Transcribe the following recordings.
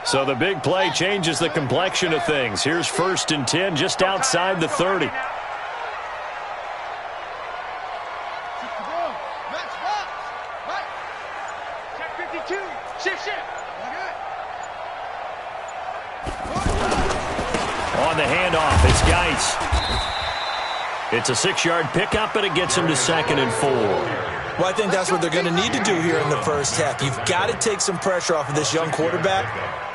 So the big play changes the complexion of things. Here's 1st and 10 just outside the 30. On the handoff, it's Geis. It's a 6-yard pickup, and it gets him to 2nd and 4. Well, I think that's what they're going to need to do here in the first half. You've got to take some pressure off of this young quarterback,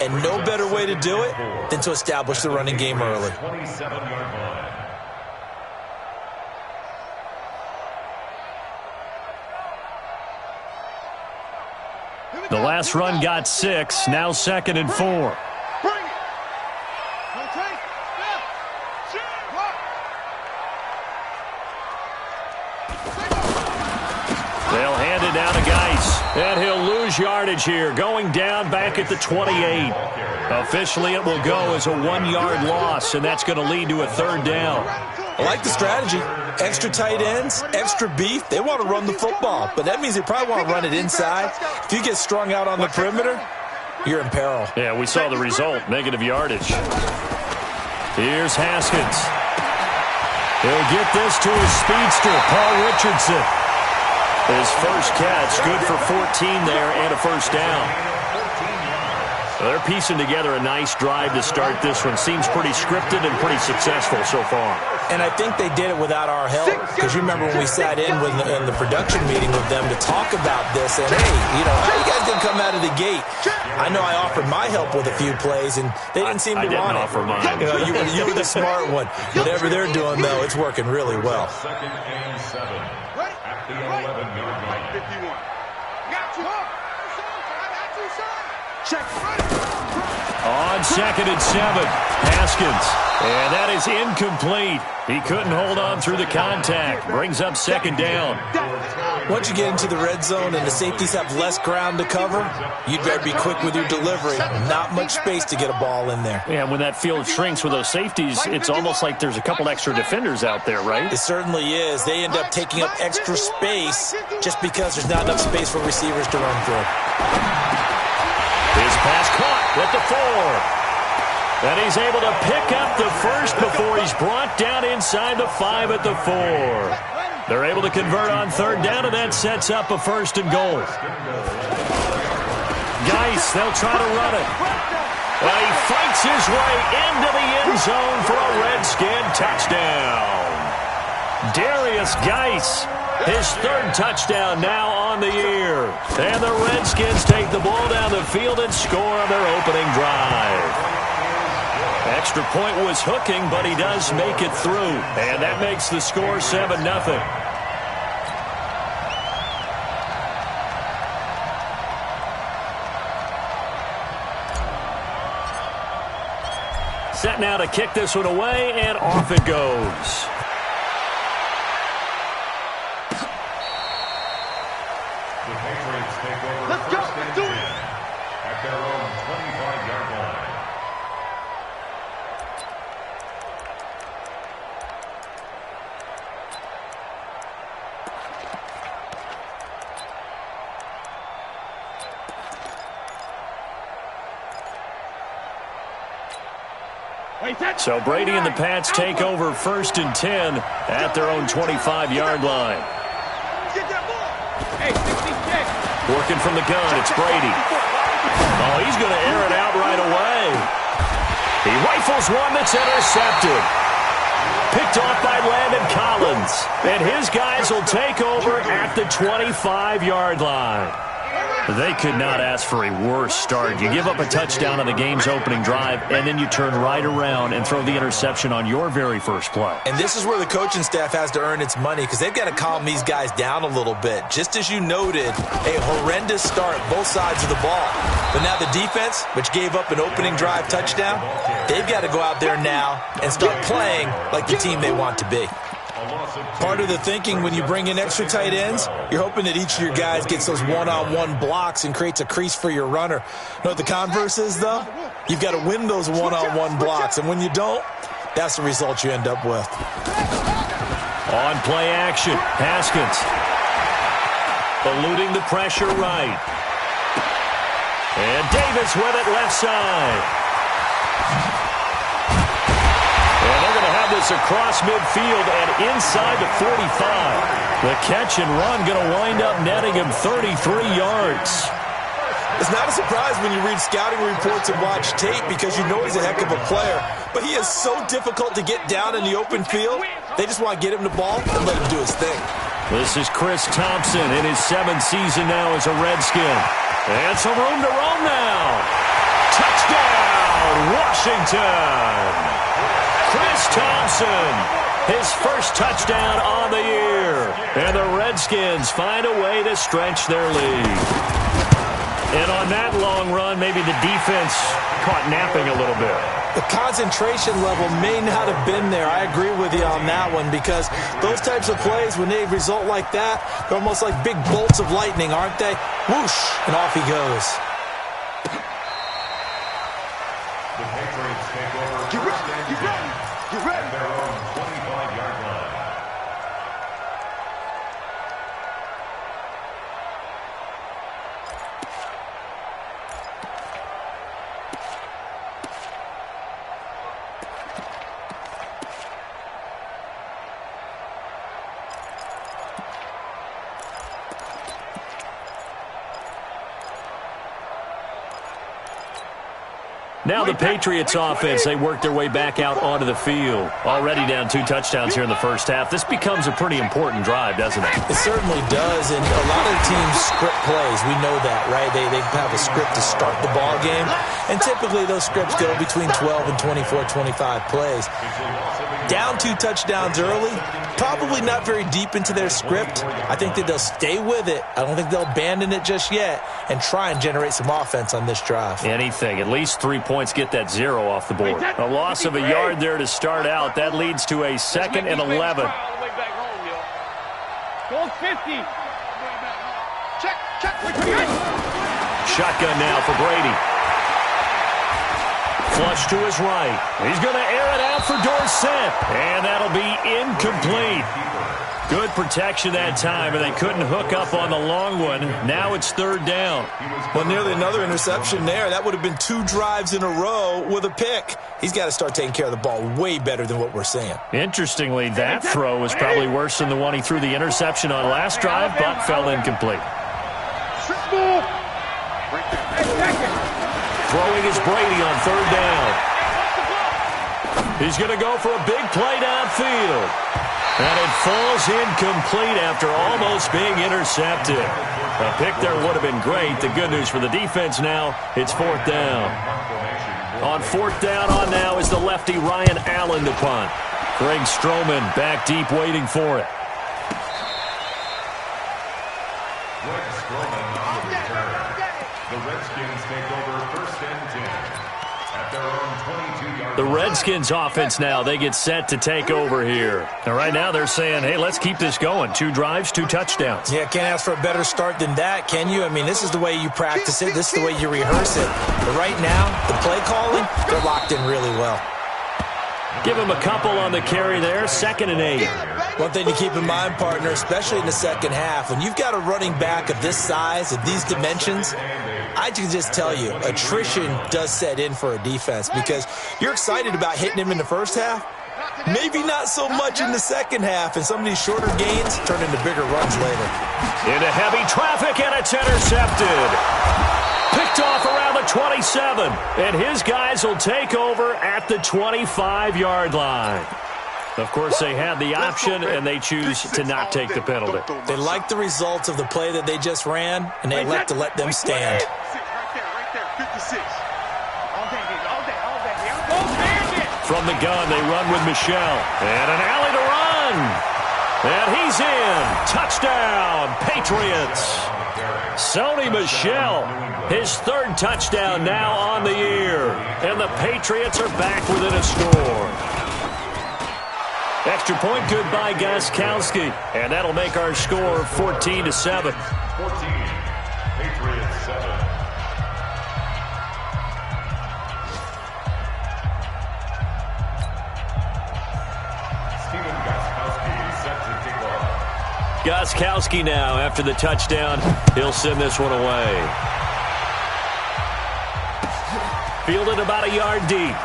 and no better way to do it than to establish the running game early. The last run got 6, now 2nd and 4. They'll hand it down to Geis, and he'll lose yardage here, going down back at the 28. Officially, it will go as a 1-yard loss, and that's going to lead to a 3rd down. I like the strategy. Extra tight ends, extra beef. They want to run the football, but that means they probably want to run it inside. If you get strung out on the perimeter, you're in peril. Yeah, we saw the result, negative yardage. Here's Haskins. He'll get this to his speedster, Paul Richardson. His first catch, good for 14 there and a 1st down. Well, they're piecing together a nice drive to start this one. Seems pretty scripted and pretty successful so far. And I think they did it without our help. Because you remember when we sat in the production meeting with them to talk about this. And, hey, how are you guys going to come out of the gate? I know I offered my help with a few plays, and they didn't seem to want it. I didn't offer mine. You were the smart one. Whatever they're doing, though, it's working really well. 2nd and 7 at the 11-yard line. 51. Got you. Check. On 2nd and 7, Haskins. And that is incomplete. He couldn't hold on through the contact. Brings up 2nd down. Once you get into the red zone and the safeties have less ground to cover, you'd better be quick with your delivery. Not much space to get a ball in there. Yeah, when that field shrinks with those safeties, it's almost like there's a couple extra defenders out there, right? It certainly is. They end up taking up extra space just because there's not enough space for receivers to run through. His pass caught at the 4. And he's able to pick up the 1st before he's brought down inside the 5 at the 4. They're able to convert on 3rd down, and that sets up a 1st and goal. Geis, they'll try to run it. Well, he fights his way into the end zone for a Redskin touchdown. Darius Geis, his 3rd touchdown now on the year. And the Redskins take the ball down the field and score on their opening drive. Extra point was hooking, but he does make it through. And that makes the score 7-0. Set now to kick this one away, and off it goes. The Patriots take over. Let's go. Let's do it. At their own 25-yard line. So Brady and the Pats take over 1st and 10 at their own 25-yard line. Working from the gun, it's Brady. Oh, he's going to air it out right away. He rifles one that's intercepted. Picked off by Landon Collins. And his guys will take over at the 25-yard line. They could not ask for a worse start. You give up a touchdown on the game's opening drive, and then you turn right around and throw the interception on your very first play. And this is where the coaching staff has to earn its money, because they've got to calm these guys down a little bit. Just as you noted, a horrendous start, both sides of the ball. But now the defense, which gave up an opening drive touchdown, they've got to go out there now and start playing like the team they want to be. Part of the thinking when you bring in extra tight ends, you're hoping that each of your guys gets those one-on-one blocks and creates a crease for your runner. You know what the converse is, though? You've got to win those one-on-one blocks, and when you don't, that's the result you end up with. On play action, Haskins. Eluding the pressure right. And Davis Davis with it left side. And they're going to have this across midfield and inside the 45. The catch and run going to wind up netting him 33 yards. It's not a surprise when you read scouting reports and watch tape because you know he's a heck of a player. But he is so difficult to get down in the open field. They just want to get him the ball and let him do his thing. This is Chris Thompson in his 7th season now as a Redskin. And some room to roam now. Touchdown, Washington. Chris Thompson, his first touchdown on the year. And the Redskins find a way to stretch their lead. And on that long run, maybe the defense caught napping a little bit. The concentration level may not have been there. I agree with you on that one because those types of plays, when they result like that, they're almost like big bolts of lightning, aren't they? Whoosh, and off he goes. The Patriots take over first and 10 at their own 25-yard line. Now the Patriots offense, they work their way back out onto the field. Already down 2 touchdowns here in the first half. This becomes a pretty important drive, doesn't it? It certainly does, and a lot of the teams script plays. We know that, right? They have a script to start the ball game, and typically those scripts go between 12 and 24, 25 plays. Down 2 touchdowns early, probably not very deep into their script. I think that they'll stay with it. I don't think they'll abandon it just yet and try and generate some offense on this drive. Anything. At least 3 points, get that 0 off the board. A loss of a yard there to start out. That leads to a 2nd and 11. Shotgun now for Brady. Flush to his right. He's going to air it out for Dorsett. And that'll be incomplete. Good protection that time, and they couldn't hook up on the long one. Now it's 3rd down. Well, nearly another interception there. That would have been 2 drives in a row with a pick. He's got to start taking care of the ball way better than what we're seeing. Interestingly, that throw was probably worse than the one he threw the interception on last drive, but fell incomplete. Throwing is Brady on 3rd down. He's going to go for a big play downfield. And it falls incomplete after almost being intercepted. A pick there would have been great. The good news for the defense now, it's 4th down. On 4th down on now is the lefty Ryan Allen to punt. Greg Stroman back deep waiting for it. Greg Stroman on the return. The Redskins take over first and 10 at their own 22-yard line. The Redskins offense now, they get set to take over here. And right now they're saying, hey, let's keep this going. 2 drives, 2 touchdowns. Yeah, can't ask for a better start than that, can you? I mean, this is the way you practice it. This is the way you rehearse it. But right now, the play calling, they're locked in really well. Give him a couple on the carry there, 2nd and 8. One thing to keep in mind, partner, especially in the second half, when you've got a running back of this size, of these dimensions, I can just tell you, attrition does set in for a defense because you're excited about hitting him in the first half. Maybe not so much in the second half, and some of these shorter gains turn into bigger runs later. Into heavy traffic, and it's intercepted. Picked off around the 27, and his guys will take over at the 25-yard line. Of course, they had the option, and they choose to not take the penalty. They like the results of the play that they just ran, and they elect to let them stand. From the gun, they run with Michelle. And an alley to run. And he's in. Touchdown, Patriots. Sony Michel, his 3rd touchdown now on the year. And the Patriots are back within a score. Extra point good by Gostkowski. And that'll make our score 14-7. 14, Patriots 7. Gostkowski now, after the touchdown, he'll send this one away. Fielded about a yard deep.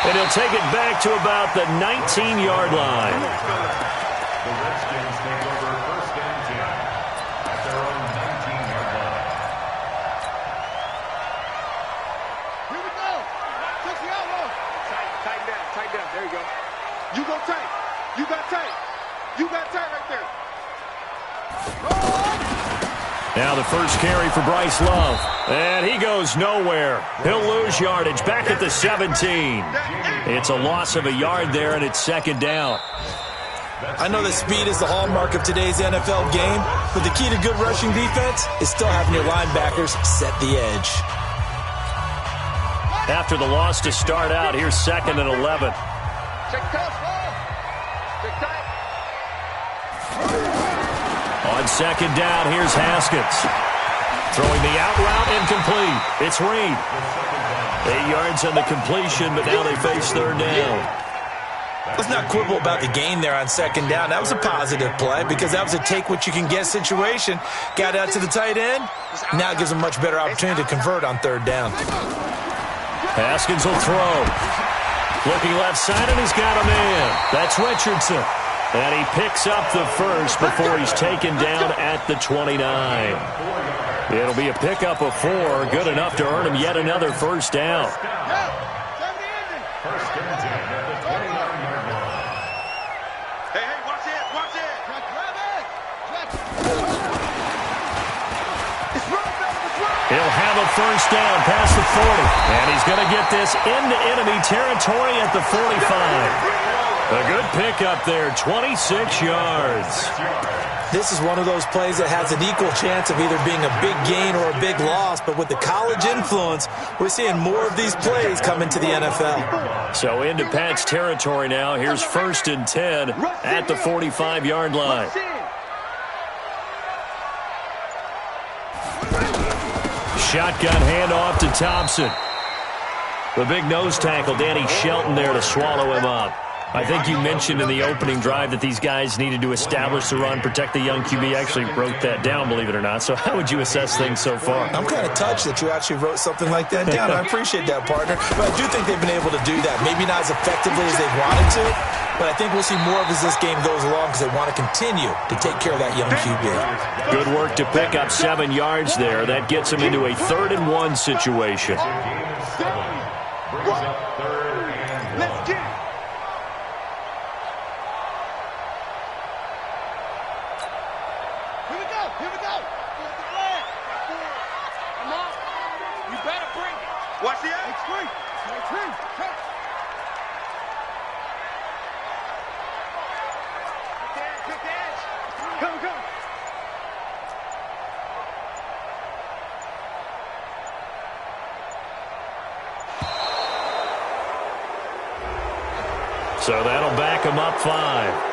And he'll take it back to about the 19-yard line. The Redskins take over first and 10 at their own 19-yard line. Here we go. Touch the elbow. Tighten down. Tighten down. There you go. You go tight. You got tight. You got tight right there. Now the first carry for Bryce Love. And he goes nowhere. He'll lose yardage back at the 17. It's a loss of a yard there, and it's second down. I know that speed is the hallmark of today's NFL game, but the key to good rushing defense is still having your linebackers set the edge. After the loss to start out, here's second and 11. Check tight. Check tight. On second down, here's Haskins. Throwing the out route, incomplete. It's Reed. 8 yards on the completion, but now they face third down. Let's not quibble about the gain there on second down. That was a positive play because that was a take-what-you-can-get situation. Got out to the tight end. Now it gives them a much better opportunity to convert on third down. Haskins will throw. Looking left side, and he's got a man. That's Richardson. And he picks up the first before he's taken down at the 29. It'll be a pickup of 4, good enough to earn him yet another first down. First and 10 at the 29-yard line. Hey, watch it. Watch it. He'll have a first down past the 40. And he's going to get this into enemy territory at the 45. A good pickup there, 26 yards. This is one of those plays that has an equal chance of either being a big gain or a big loss, but with the college influence, we're seeing more of these plays come into the NFL. So into Pat's territory now. Here's first and 10 at the 45-yard line. Shotgun handoff to Thompson. The big nose tackle, Danny Shelton, there to swallow him up. I think you mentioned in the opening drive that these guys needed to establish the run, protect the young QB. I actually wrote that down, believe it or not. So how would you assess things so far? I'm kind of touched that you actually wrote something like that down. I appreciate that, partner. But I do think they've been able to do that. Maybe not as effectively as they wanted to, but I think we'll see more of as this game goes along because they want to continue to take care of that young QB. Good work to pick up 7 yards there. That gets them into a 3rd and 1 situation. Brings up 3rd and 1. Let's get it. Here we go. Come on. You better bring it. Watch the edge. Extreme. Pick the edge. Come. So that'll back them up 5.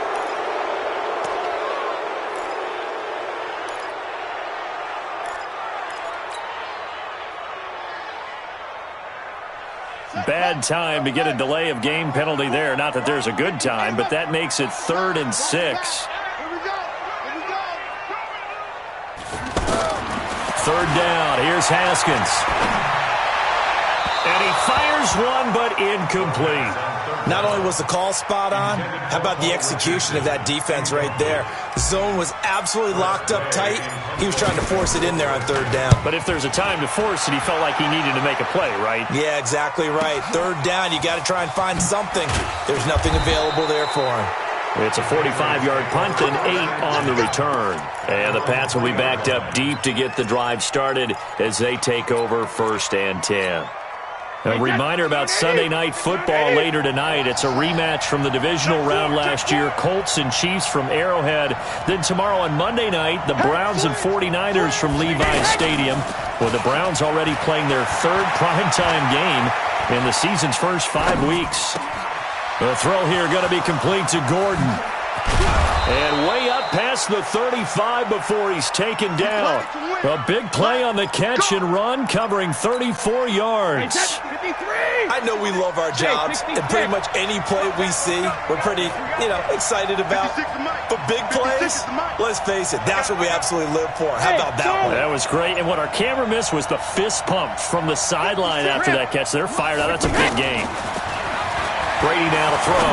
Bad time to get a delay of game penalty there. Not that there's a good time, but that makes it 3rd and 6. Here we go. 3rd down. Here's Haskins. And he fires one, but incomplete. Not only was the call spot on, how about the execution of that defense right there? The zone was absolutely locked up tight. He was trying to force it in there on 3rd down. But if there's a time to force it, he felt like he needed to make a play, right? Yeah, exactly right. 3rd down, you got to try and find something. There's nothing available there for him. It's a 45-yard punt and 8 on the return. And the Pats will be backed up deep to get the drive started as they take over 1st and 10. A reminder about Sunday Night Football later tonight. It's a rematch from the divisional round last year. Colts and Chiefs from Arrowhead. Then tomorrow on Monday night, the Browns and 49ers from Levi Stadium, with the Browns already playing their 3rd primetime game in the season's first 5 weeks. The throw here going to be complete to Gordon. And way up past the 35 before he's taken down. A big play on the catch and run, covering 34 yards. I know we love our jobs, and pretty much any play we see, we're pretty, excited about. But big plays, let's face it, that's what we absolutely live for. How about that one? That was great, and what our camera missed was the fist pump from the sideline after that catch. They're fired out. That's a big game. Brady now to throw.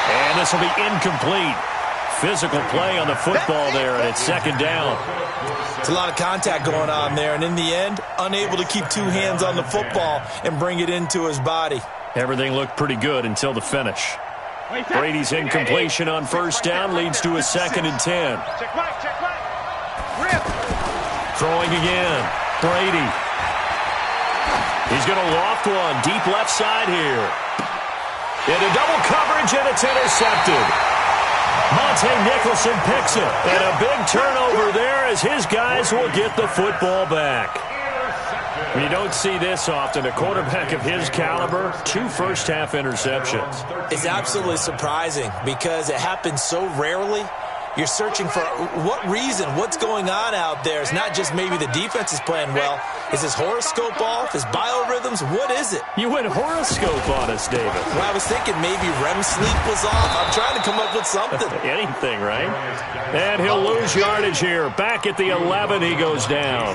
And this will be incomplete. Physical play on the football there, and it's second down. It's a lot of contact going on there, and in the end, unable to keep two hands on the football and bring it into his body. Everything looked pretty good until the finish. Brady's incompletion on first down leads to a 2nd and 10. Throwing again. Brady. He's going to loft one deep left side here. Into double coverage, and it's intercepted. Monte Nicholson picks it. And a big turnover there as his guys will get the football back. You don't see this often. A quarterback of his caliber, 2 first-half interceptions. It's absolutely surprising because it happens so rarely. You're searching for what reason, what's going on out there. It's not just maybe the defense is playing well. Is his horoscope off? His biorhythms? What is it? You went horoscope on us, David. Well, I was thinking maybe REM sleep was off. I'm trying to come up with something. Anything, right? And he'll lose yardage here. Back at the 11, he goes down.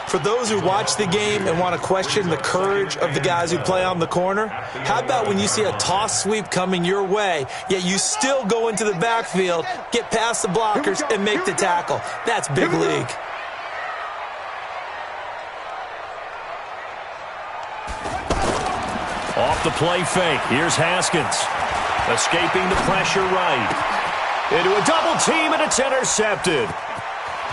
For those who watch the game and want to question the courage of the guys who play on the corner, how about when you see a toss sweep coming your way, yet you still go into the backfield, get past the blockers, and make the tackle? That's big league. Off the play fake. Here's Haskins. Escaping the pressure right. Into a double team, and it's intercepted.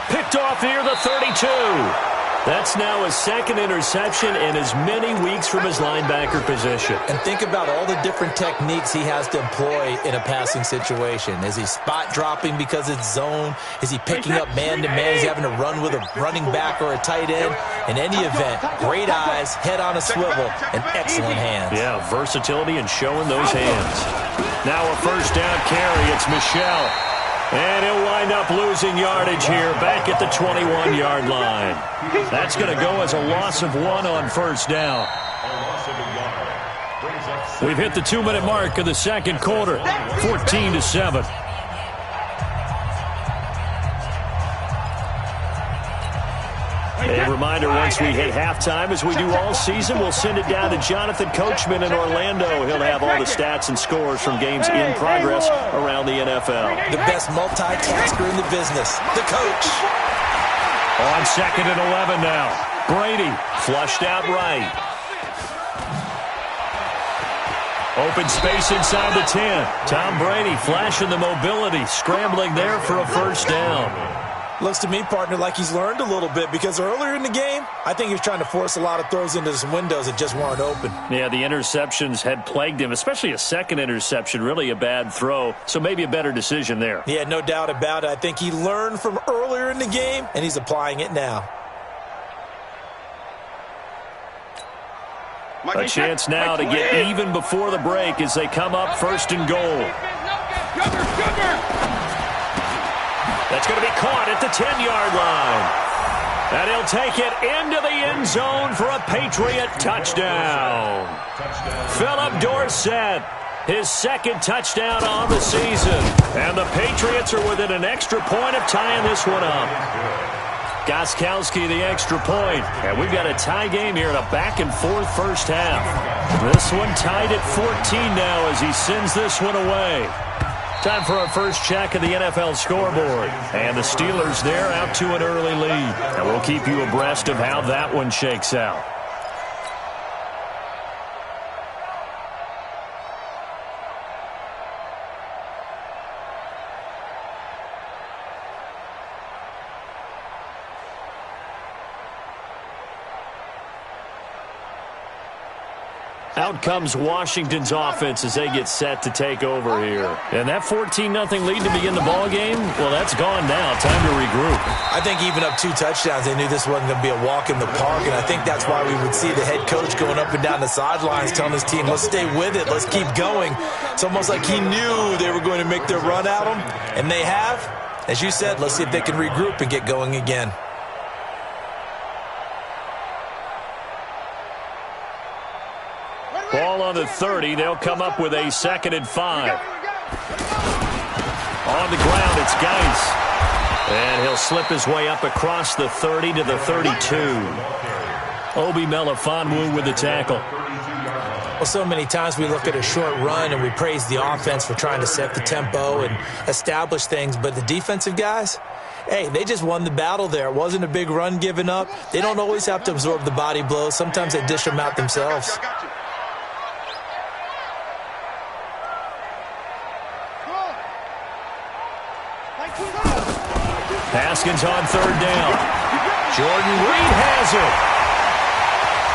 Picked off near the 32. That's now his 2nd interception in as many weeks from his linebacker position. And think about all the different techniques he has to employ in a passing situation. Is he spot dropping because it's zone? Is he picking up man-to-man? Is he having to run with a running back or a tight end? In any event, great eyes, head on a swivel, and excellent hands. Yeah, versatility and showing those hands. Now a first down carry. It's Michel. And he'll wind up losing yardage here back at the 21-yard line. That's going to go as a loss of 1 on first down. We've hit the 2-minute mark of the second quarter, 14-7. A reminder, once we hit halftime, as we do all season, we'll send it down to Jonathan Coachman in Orlando. He'll have all the stats and scores from games in progress around the NFL. The best multitasker in the business, the coach. On 2nd and 11 now. Brady flushed out right. Open space inside the 10. Tom Brady flashing the mobility, scrambling there for a first down. Looks to me, partner, like he's learned a little bit because earlier in the game, I think he was trying to force a lot of throws into some windows that just weren't open. Yeah, the interceptions had plagued him, especially a 2nd interception, really a bad throw, so maybe a better decision there. Yeah, no doubt about it. I think he learned from earlier in the game, and he's applying it now. A chance now to get even before the break as they come up 1st and goal. That's going to be caught at the 10-yard line. And he'll take it into the end zone for a Patriot touchdown. Philip Dorsett, his 2nd touchdown on the season. And the Patriots are within an extra point of tying this one up. Gostkowski the extra point. And we've got a tie game here in a back-and-forth first half. This one tied at 14 now as he sends this one away. Time for our first check of the NFL scoreboard. And the Steelers there out to an early lead. And we'll keep you abreast of how that one shakes out. Out comes Washington's offense as they get set to take over here. And that 14-0 lead to begin the ball game, well, that's gone now. Time to regroup. I think even up 2 touchdowns, they knew this wasn't going to be a walk in the park, and I think that's why we would see the head coach going up and down the sidelines telling his team, let's stay with it, let's keep going. It's almost like he knew they were going to make their run at him, and they have. As you said, let's see if they can regroup and get going again. Ball on the 30. They'll come up with a 2nd and 5. On the ground, it's Geis. And he'll slip his way up across the 30 to the 32. Obi Melifonwu with the tackle. Well, so many times we look at a short run and we praise the offense for trying to set the tempo and establish things, but the defensive guys, hey, they just won the battle there. It wasn't a big run given up. They don't always have to absorb the body blows. Sometimes they dish them out themselves. Haskins on 3rd down. Jordan Reed has it.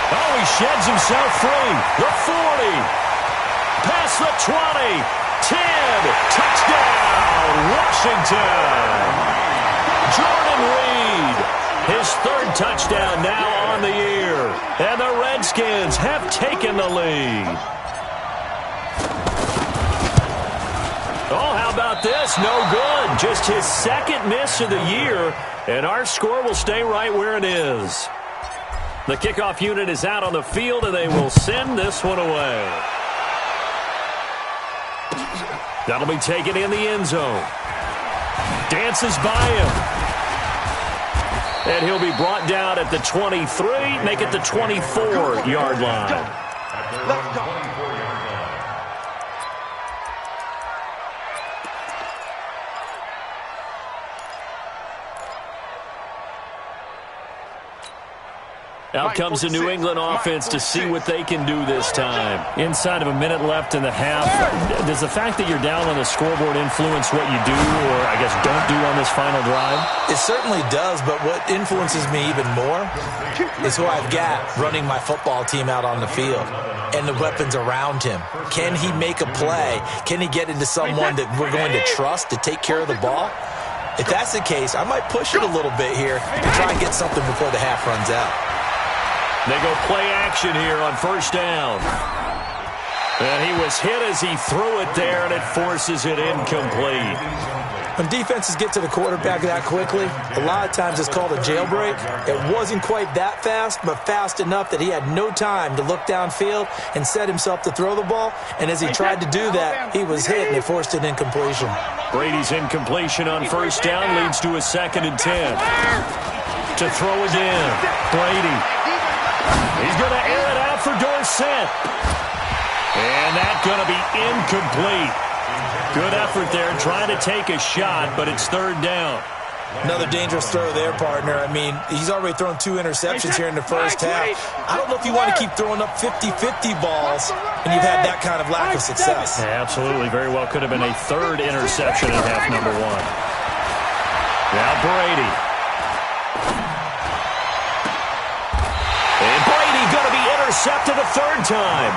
Oh, he sheds himself free. The 40. Past the 20. 10. Touchdown, Washington. Jordan Reed. His 3rd touchdown now on the year. And the Redskins have taken the lead. Oh, how about this? No good. Just his 2nd miss of the year, and our score will stay right where it is. The kickoff unit is out on the field, and they will send this one away. That'll be taken in the end zone. Dances by him. And he'll be brought down at the 23, make it the 24-yard line. Let's go. Out comes the New England offense to see what they can do this time. Inside of a minute left in the half, does the fact that you're down on the scoreboard influence what you do or, I guess, don't do on this final drive? It certainly does, but what influences me even more is who I've got running my football team out on the field and the weapons around him. Can he make a play? Can he get into someone that we're going to trust to take care of the ball? If that's the case, I might push it a little bit here and try and get something before the half runs out. They go play action here on 1st down. And he was hit as he threw it there, and it forces it incomplete. When defenses get to the quarterback that quickly, a lot of times it's called a jailbreak. It wasn't quite that fast, but fast enough that he had no time to look downfield and set himself to throw the ball. And as he tried to do that, he was hit, and it forced an incompletion. Brady's incompletion on 1st down leads to a 2nd and 10. To throw again, Brady. He's going to air it out for Dorsett. And that's going to be incomplete. Good effort there trying to take a shot, but it's 3rd down. Another dangerous throw there, partner. I mean, he's already thrown 2 interceptions here in the first half. I don't know if you want to keep throwing up 50-50 balls when you've had that kind of lack of success. Yeah, absolutely. Very well could have been a 3rd interception in half number 1. Now Brady. And Brady going to be intercepted a 3rd time.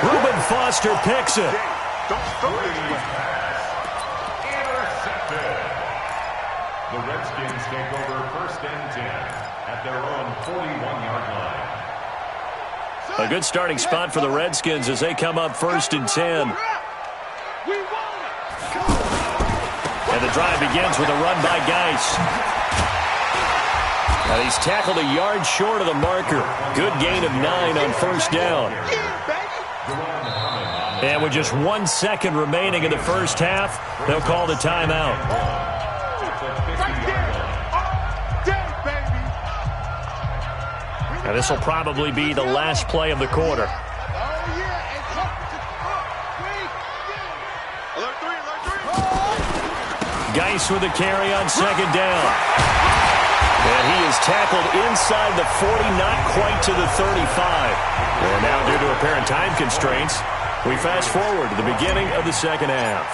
Reuben Foster picks it. Intercepted. The Redskins take over 1st and 10 at their own 41-yard line. A good starting spot for the Redskins as they come up 1st and 10. And the drive begins with a run by Geis. And he's tackled a yard short of the marker. Good gain of 9 on 1st down. And with just 1 second remaining in the first half, they'll call the timeout. Now this will probably be the last play of the quarter. Geis with the carry on 2nd down. And he is tackled inside the 40, not quite to the 35. And now due to apparent time constraints, we fast forward to the beginning of the 2nd half.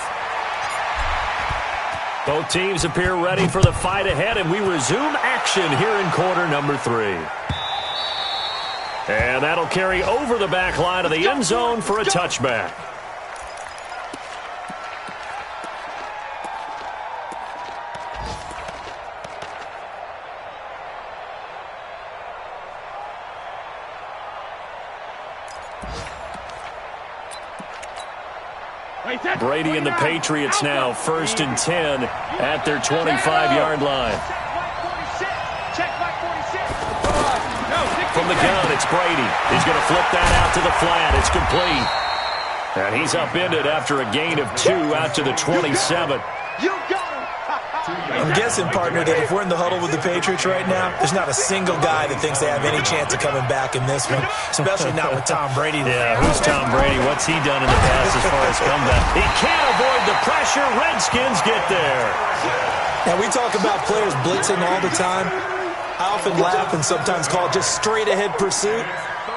Both teams appear ready for the fight ahead, and we resume action here in quarter number 3. And that'll carry over the back line of the end zone for a touchback. Brady and the Patriots now 1st and 10 at their 25-yard line. From the gun, it's Brady. He's going to flip that out to the flat. It's complete. And he's upended after a gain of 2 out to the 27. I'm guessing, partner, that if we're in the huddle with the Patriots right now, there's not a single guy that thinks they have any chance of coming back in this one, especially not with Tom Brady. Yeah, who's Tom Brady? What's he done in the past as far as comeback? He can't avoid the pressure. Redskins get there. Now, we talk about players blitzing all the time. I often laugh and sometimes call it just straight-ahead pursuit.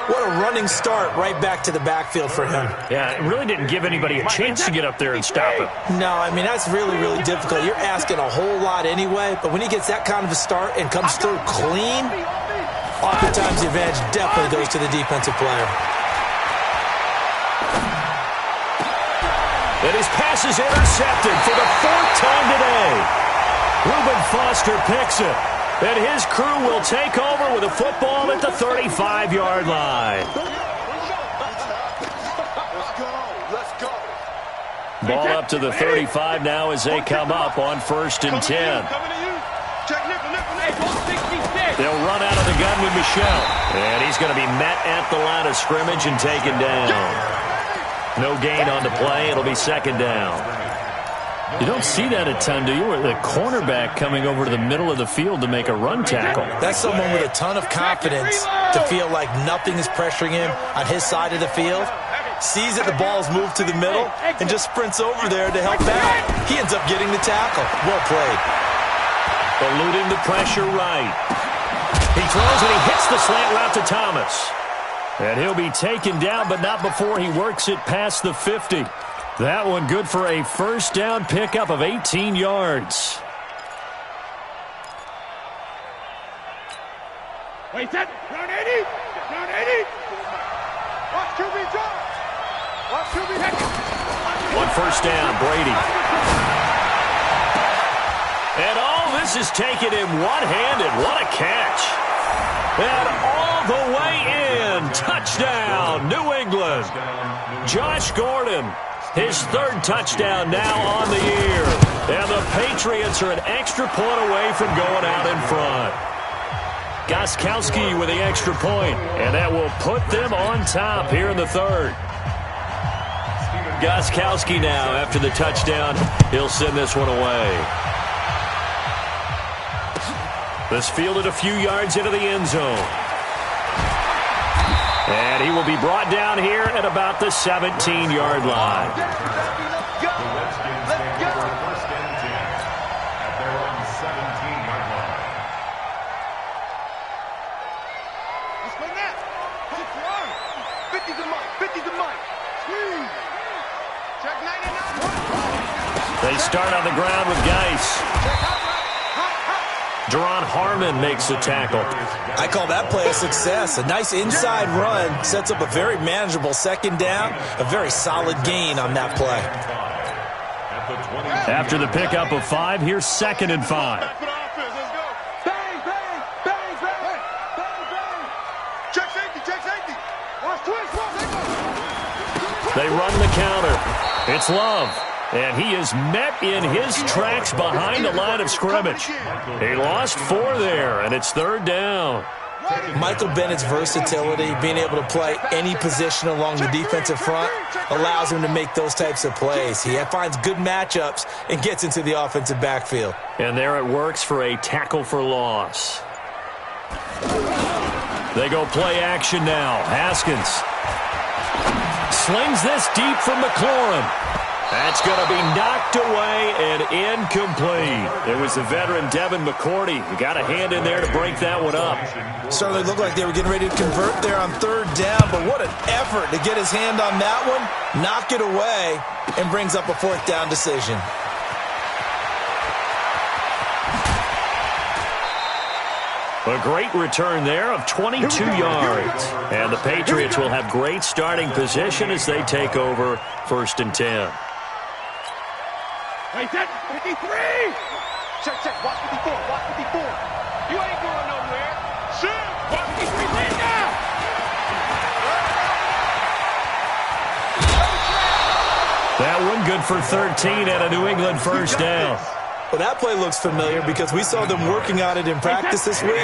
What a running start right back to the backfield for him. Yeah, it really didn't give anybody a chance to get up there and stop him. No, I mean, that's really, really difficult. You're asking a whole lot anyway, but when he gets that kind of a start and comes through clean, oftentimes the advantage definitely goes to the defensive player. And his pass is intercepted for the 4th time today. Reuben Foster picks it. And his crew will take over with a football at the 35-yard line. Ball up to the 35 now as they come up on 1st and 10. They'll run out of the gun with Michel. And he's going to be met at the line of scrimmage and taken down. No gain on the play. It'll be 2nd down. You don't see that a ton, do you? Where the cornerback coming over to the middle of the field to make a run tackle. That's someone with a ton of confidence to feel like nothing is pressuring him on his side of the field. Sees that the ball's moved to the middle and just sprints over there to help out. He ends up getting the tackle. Well played. Eluding the pressure right. He throws and he hits the slant route to Thomas. And he'll be taken down, but not before he works it past the 50. That one good for a 1st down pickup of 18 yards. Wait, set. Round 80. Round 80. Watch QB drop. Watch QB hit. 1 first down, Brady. And all this is taken in one-handed. What a catch. And all the way in. Touchdown, New England. Josh Gordon. His 3rd touchdown now on the year. And the Patriots are an extra point away from going out in front. Gostkowski with the extra point, and that will put them on top here in the 3rd. Gostkowski now, after the touchdown, he'll send this one away. This fielded a few yards into the end zone. And he will be brought down here at about the 17-yard line. The Redskins take over 1st and 10 at their own 17-yard line. Let's go now. 50's a mic. 50's a mic. Check 99. They start on the ground with Geis. Deron Harmon makes the tackle. I call that play a success. A nice inside run sets up a very manageable 2nd down. A very solid gain on that play. After the pickup of 5, here's 2nd and 5. Bang, bang, bang, bang, bang, bang. Check safety, check safety. Watch twist, watch. They run the counter. It's Love. And he is met in his tracks behind the line of scrimmage. He lost 4 there, and it's 3rd down. Michael Bennett's versatility, being able to play any position along the defensive front, allows him to make those types of plays. He finds good matchups and gets into the offensive backfield. And there it works for a tackle for loss. They go play action now. Haskins slings this deep from McLaurin. That's going to be knocked away and incomplete. It was the veteran Devin McCourty who got a hand in there to break that one up. Certainly looked like they were getting ready to convert there on 3rd down, but what an effort to get his hand on that one, knock it away, and brings up a 4th down decision. A great return there of 22 yards. And the Patriots will have great starting position as they take over 1st and 10. Wait, set, 53! Check, watch 54, watch 54. You ain't going nowhere. Shoot! Watch 53, lay it down! That one good for 13 and a New England first down. Well, that play looks familiar because we saw them working on it in practice this week.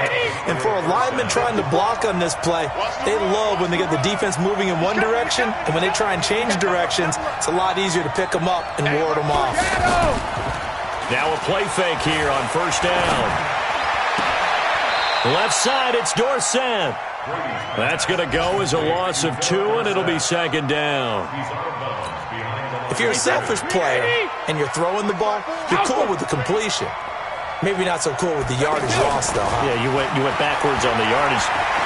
And for a lineman trying to block on this play, they love when they get the defense moving in one direction. And when they try and change directions, it's a lot easier to pick them up and ward them off. Now a play fake here on 1st down. Left side, it's Dorsett. That's going to go as a loss of 2, and it'll be 2nd down. If you're a selfish player and you're throwing the ball, you're cool with the completion. Maybe not so cool with the yardage loss, though, huh? Yeah, you went backwards on the yardage.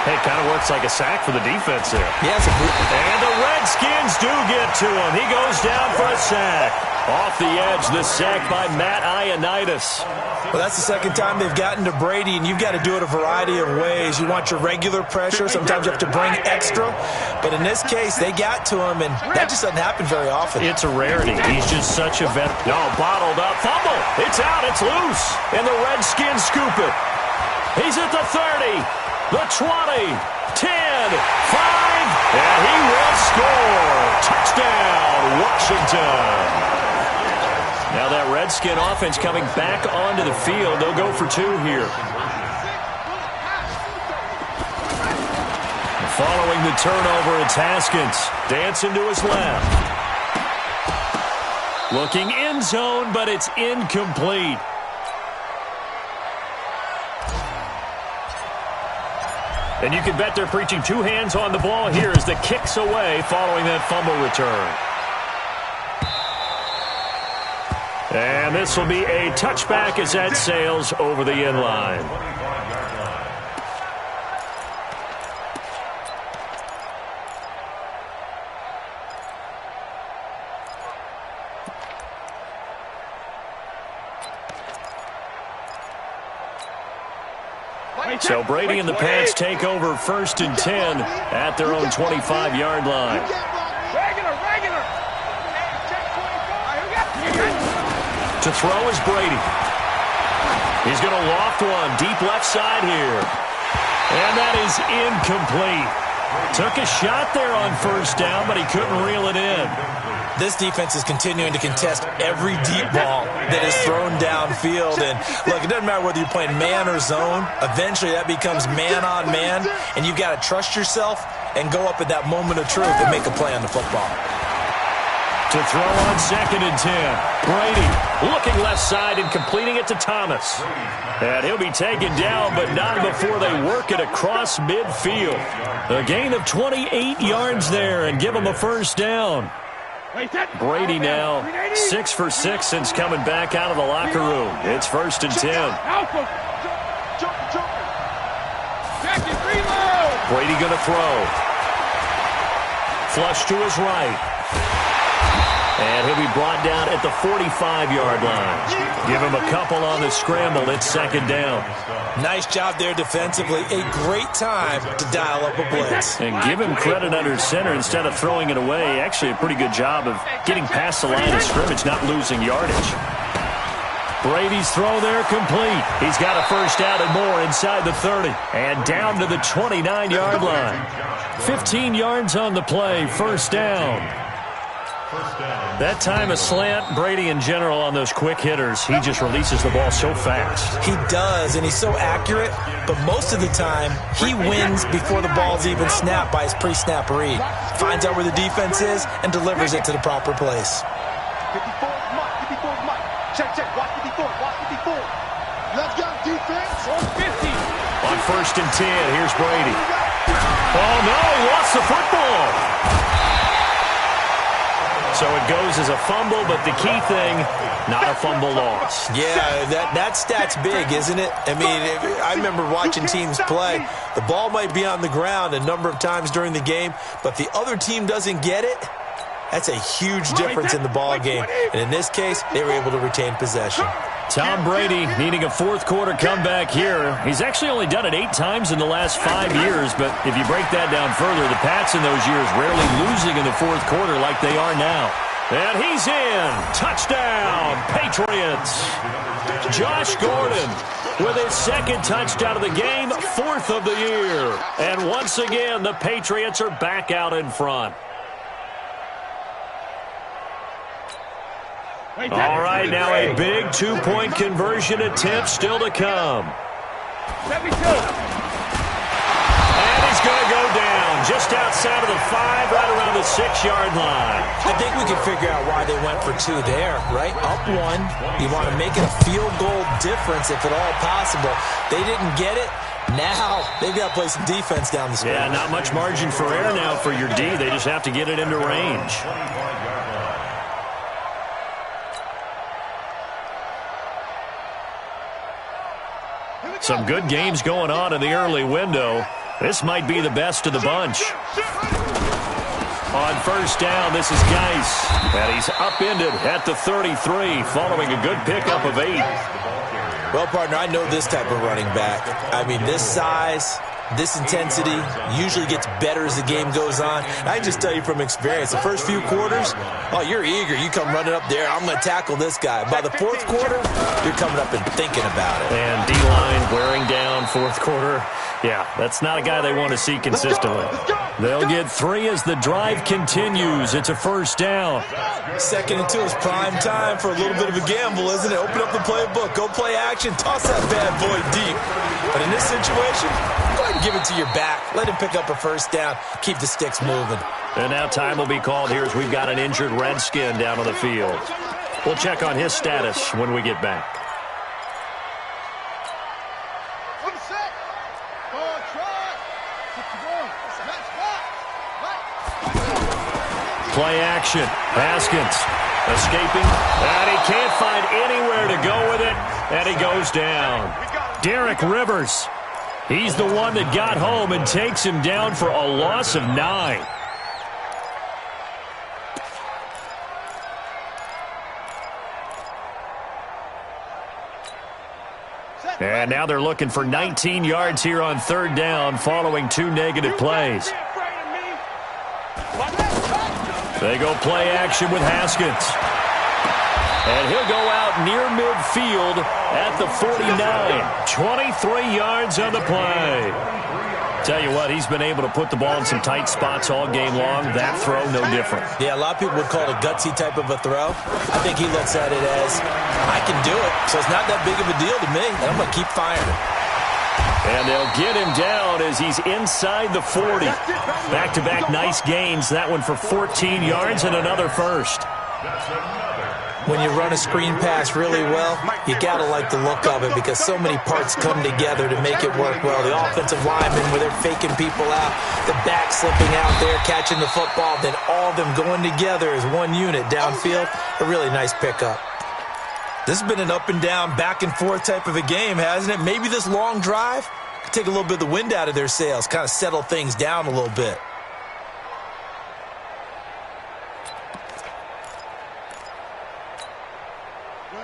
Hey, it kind of works like a sack for the defense there. Yeah, and the Redskins do get to him. He goes down for a sack. Off the edge, the sack by Matt Ioannidis. Well, that's the second time they've gotten to Brady, and you've got to do it a variety of ways. You want your regular pressure. Sometimes you have to bring extra. But in this case, they got to him, and that just doesn't happen very often. It's a rarity. He's just such a vet. No, bottled up. Fumble. It's out. It's loose. And the Redskins scoop it. He's at the 30, the 20, 10, 5, and he will score. Touchdown, Washington. Now that Redskin offense coming back onto the field. They'll go for 2 here. Following the turnover, it's Haskins. Dancing to his left. Looking end zone, but it's incomplete. And you can bet they're preaching 2 hands on the ball here as the kick's away following that fumble return. And this will be a touchback as that sails over the end line. So Brady and the Pats take over 1st and 10 at their own 25-yard line. To throw is Brady. He's going to loft one deep left side here. And that is incomplete. Took a shot there on 1st down, but he couldn't reel it in. This defense is continuing to contest every deep ball that is thrown downfield. And, look, it doesn't matter whether you're playing man or zone. Eventually that becomes man-on-man, and you've got to trust yourself and go up at that moment of truth and make a play on the football. To throw on 2nd and 10. Brady looking left side and completing it to Thomas. And he'll be taken down, but not before they work it across midfield. A gain of 28 yards there and give him a 1st down. Brady now 6 for 6 since coming back out of the locker room. It's 1st and 10. Brady going to throw. Flush to his right. And he'll be brought down at the 45-yard line. Give him a couple on the scramble. It's 2nd down. Nice job there defensively. A great time to dial up a blitz. And give him credit under center instead of throwing it away. Actually a pretty good job of getting past the line of scrimmage, not losing yardage. Brady's throw there complete. He's got a 1st down and more inside the 30. And down to the 29-yard line. 15 yards on the play. 1st down. That time a slant. Brady in general on those quick hitters, he just releases the ball so fast. He does, and he's so accurate, but most of the time he wins before the ball's even snapped by his pre-snap read. Finds out where the defense is and delivers it to the proper place. 54 Mike. Check, watch 54, watch 54. Let's go, defense. 50. On 1st and 10, here's Brady. Oh no, he lost the football. So it goes as a fumble, but the key thing, not a fumble loss. Yeah, that stat's big, isn't it? I mean, I remember watching teams play. The ball might be on the ground a number of times during the game, but the other team doesn't get it. That's a huge difference in the ball game. And in this case, they were able to retain possession. Tom Brady needing a fourth-quarter comeback here. He's actually only done it 8 times in the last 5 years, but if you break that down further, the Pats in those years rarely losing in the fourth quarter like they are now. And he's in. Touchdown, Patriots. Josh Gordon with his second touchdown of the game, 4th of the year. And once again, the Patriots are back out in front. All right, now a big 2-point conversion attempt still to come. And he's going to go down just outside of the 5, right around the 6-yard line. I think we can figure out why they went for 2 there, right? Up 1, you want to make it a field goal difference if at all possible. They didn't get it. Now they've got to play some defense down the stretch. Yeah, not much margin for error now for your D. They just have to get it into range. Some good games going on in the early window. This might be the best of the bunch. On first down, this is Geis. And he's upended at the 33 following a good pickup of 8. Well, partner, I know this type of running back. I mean, this size, this intensity usually gets better as the game goes on. I can just tell you from experience, the first few quarters, oh, you're eager. You come running up there, I'm going to tackle this guy. By the fourth quarter, you're coming up and thinking about it. And D-line wearing down fourth quarter. Yeah, that's not a guy they want to see consistently. They'll get 3 as the drive continues. It's a first down. 2nd and 2 is prime time for a little bit of a gamble, isn't it? Open up the playbook, go play action, toss that bad boy deep. But in this situation, go ahead and give it to your back. Let him pick up a first down. Keep the sticks moving. And now time will be called here as we've got an injured Redskin down on the field. We'll check on his status when we get back. Play action. Haskins escaping. And he can't find anywhere to go with it. And he goes down. Derek Rivers. He's the one that got home and takes him down for a loss of 9. And now they're looking for 19 yards here on third down following 2 negative plays. They go play action with Haskins. And he'll go out near midfield at the 49. 23 yards on the play. Tell you what, he's been able to put the ball in some tight spots all game long. That throw, no different. Yeah, a lot of people would call it a gutsy type of a throw. I think he looks at it as, I can do it, so it's not that big of a deal to me, and I'm going to keep firing it. And they'll get him down as he's inside the 40. Back-to-back nice gains. That one for 14 yards and another first. When you run a screen pass really well, you got to like the look of it because so many parts come together to make it work well. The offensive linemen, where they're faking people out, the back slipping out there, catching the football, then all of them going together as one unit downfield. A really nice pickup. This has been an up and down, back and forth type of a game, hasn't it? Maybe this long drive could take a little bit of the wind out of their sails, kind of settle things down a little bit.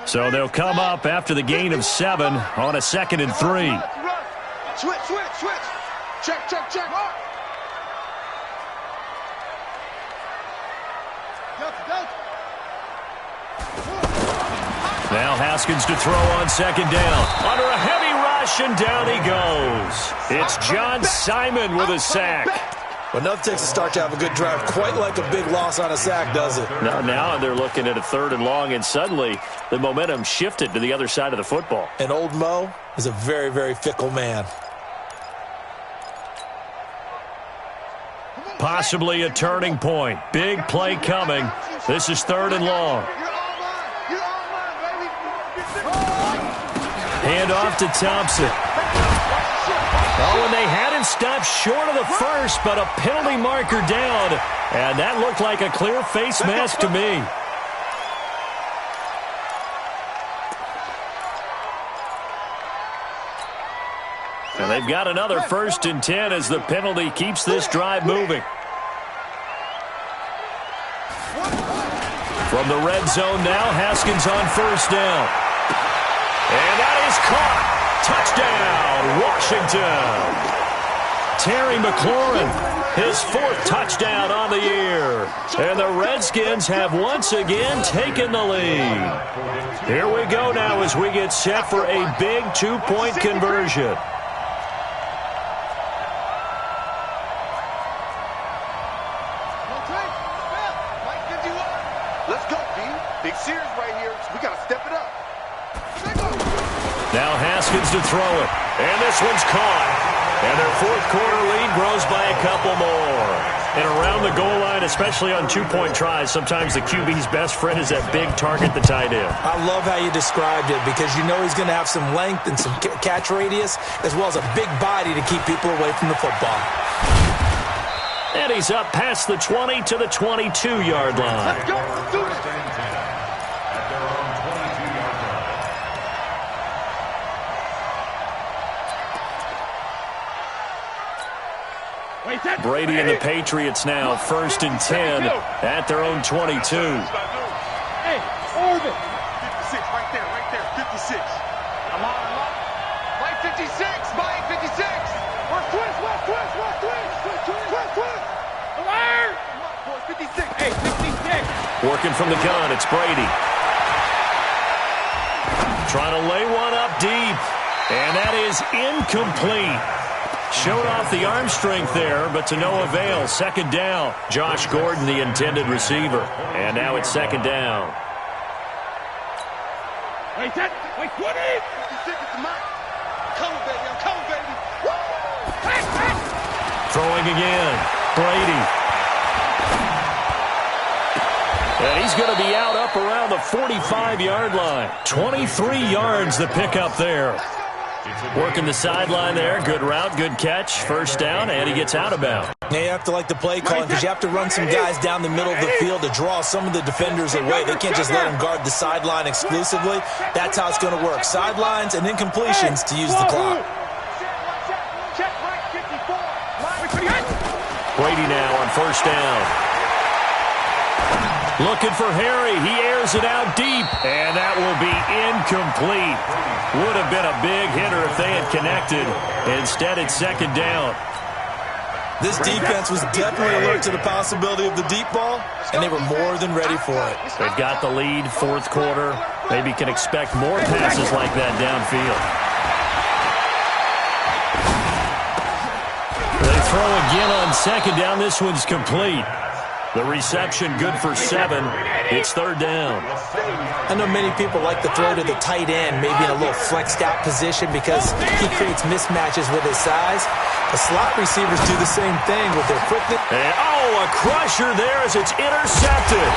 So they'll come up after the gain of 7 on a 2nd and 3. Switch. Check. Now Haskins to throw on 2nd down. Under a heavy rush, and down he goes. It's John Simon with a sack. Well, enough takes to start to have a good drive. Quite like a big loss on a sack, does it? Now they're looking at a 3rd and long, and suddenly the momentum shifted to the other side of the football. And old Mo is a very, very fickle man. Possibly a turning point. Big play coming. This is 3rd and long. Hand off to Thompson. Oh, and they had him stopped short of the first, but a penalty marker down. And that looked like a clear face mask to me. And they've got another 1st and 10 as the penalty keeps this drive moving. From the red zone now, Haskins on 1st down. And that is caught. Touchdown, Washington. Terry McLaurin, his 4th touchdown on the year. And the Redskins have once again taken the lead. Here we go now as we get set for a big 2-point conversion. Let's go, D. Big series right here. We got to step it up. Now Haskins to throw it. And this one's caught. And their 4th quarter lead grows by a couple more. And around the goal line, especially on 2-point tries, sometimes the QB's best friend is that big target, the tight end. I love how you described it because you know he's going to have some length and some catch radius as well as a big body to keep people away from the football. And he's up past the 20 to the 22-yard line. Let's go. Let's do it. At their own 22-yard line. Brady and the Patriots now 1st and 10 at their own 22. Hey, Orbit. 56, right there, 56. I'm on. Mike 56, Mike 56. We're twist. Alert! Come on, boys, 56. Hey, 56. Working from the gun, it's Brady. Trying to lay one up deep. And that is incomplete. Showed off the arm strength there, but to no avail. 2nd down. Josh Gordon, the intended receiver. And now it's 2nd down. Wait, 20. 56 is mine. I'm coming, baby. Woo! Hey. Throwing again. Brady. And he's going to be out up around the 45-yard line. 23 yards the pickup there. Working the sideline there. Good route, good catch. 1st down, and he gets out of bounds. Now you have to like the play calling because you have to run some guys down the middle of the field to draw some of the defenders away. They can't just let them guard the sideline exclusively. That's how it's going to work. Sidelines and incompletions to use the clock. Brady now on 1st down. Looking for Harry. He airs it out deep, and that will be incomplete. Would have been a big hitter if they had connected. Instead, it's 2nd down. This defense was definitely alert to the possibility of the deep ball, and they were more than ready for it. They've got the lead, 4th quarter. Maybe can expect more passes like that downfield. They throw again on 2nd down. This one's complete. The reception good for 7. It's 3rd down. I know many people like to throw to the tight end, maybe in a little flexed out position because he creates mismatches with his size. The slot receivers do the same thing with their quickness. And, a crusher there as it's intercepted.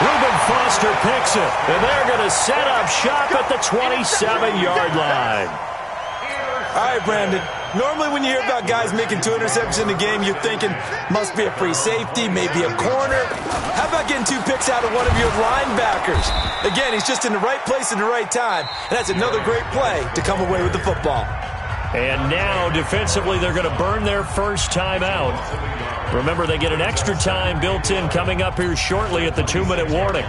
Reuben Foster picks it, and they're going to set up shop at the 27-yard line. All right, Brandon. Normally when you hear about guys making 2 interceptions in the game, you're thinking must be a free safety, maybe a corner. How about getting 2 picks out of one of your linebackers? Again, he's just in the right place at the right time, and that's another great play to come away with the football. And now, defensively, they're going to burn their first timeout. Remember, they get an extra time built in coming up here shortly at the 2-minute warning.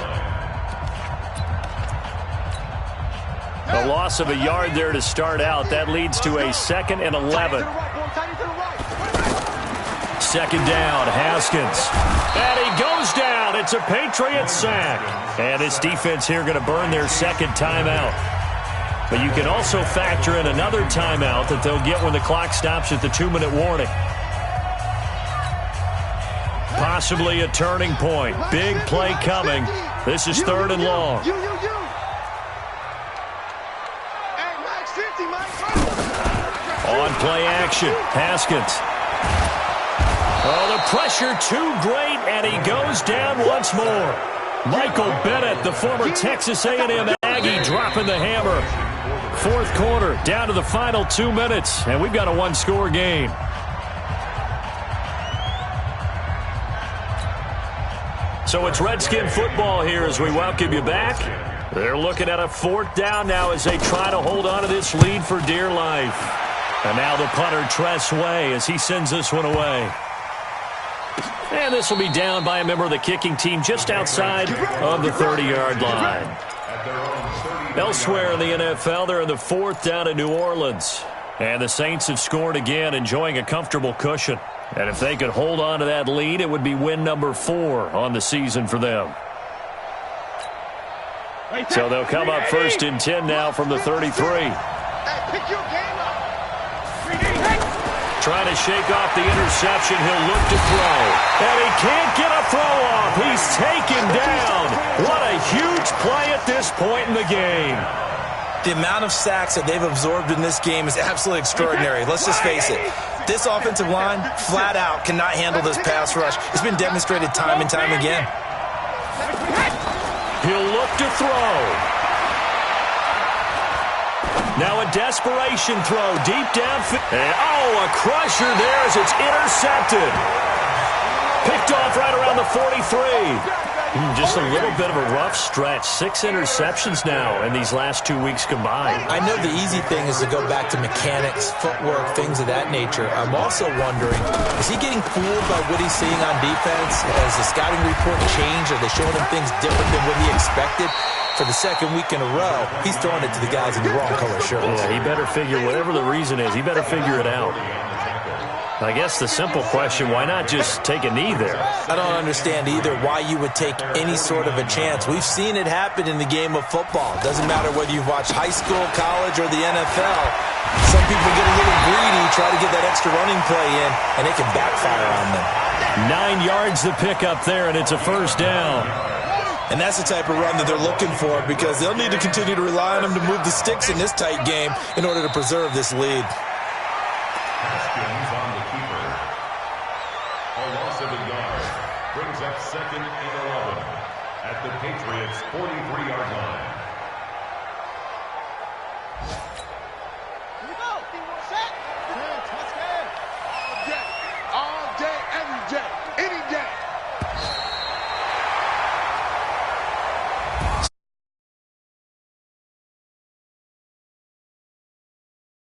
A loss of a yard there to start out. That leads to a 2nd and 11. 2nd down, Haskins. And he goes down. It's a Patriot sack. And this defense here going to burn their 2nd timeout. But you can also factor in another timeout that they'll get when the clock stops at the 2-minute warning. Possibly a turning point. Big play coming. This is 3rd and long. On play action, Haskins. Oh, the pressure too great, and he goes down once more. Michael Bennett, the former Texas A&M Aggie, dropping the hammer. 4th quarter, down to the final 2 minutes, and we've got a 1-score game. So it's Redskin football here as we welcome you back. They're looking at a 4th down now as they try to hold on to this lead for dear life. And now the punter, Tress Way, as he sends this one away. And this will be down by a member of the kicking team just outside of the 30-yard line. At their own 30. Elsewhere in the NFL, they're in the 4th down in New Orleans. And the Saints have scored again, enjoying a comfortable cushion. And if they could hold on to that lead, it would be win number 4 on the season for them. So they'll come up 1st and 10 now from the 33. Pick your game up. Trying to shake off the interception. He'll look to throw. And he can't get a throw off. He's taken down. What a huge play at this point in the game. The amount of sacks that they've absorbed in this game is absolutely extraordinary. Let's just face it. This offensive line, flat out, cannot handle this pass rush. It's been demonstrated time and time again. He'll look to throw. Now a desperation throw deep downfield. And a crusher there as it's intercepted. Picked off right around the 43. Just a little bit of a rough stretch. 6 interceptions now in these last 2 weeks combined. I know the easy thing is to go back to mechanics, footwork, things of that nature. I'm also wondering, is he getting fooled by what he's seeing on defense? Has the scouting report changed? Are they showing him things different than what he expected? For the 2nd week in a row, he's throwing it to the guys in the wrong color shirts. Yeah, he better figure, whatever the reason is, he better figure it out. I guess the simple question, why not just take a knee there? I don't understand either why you would take any sort of a chance. We've seen it happen in the game of football. Doesn't matter whether you've watched high school, college, or the NFL. Some people get a little greedy, try to get that extra running play in, and it can backfire on them. 9 yards to pick up there, and it's a 1st down. And that's the type of run that they're looking for because they'll need to continue to rely on them to move the sticks in this tight game in order to preserve this lead. Haskins on the keeper. A loss of a yard brings up 2nd and 11 at the Patriots' 43-yard line.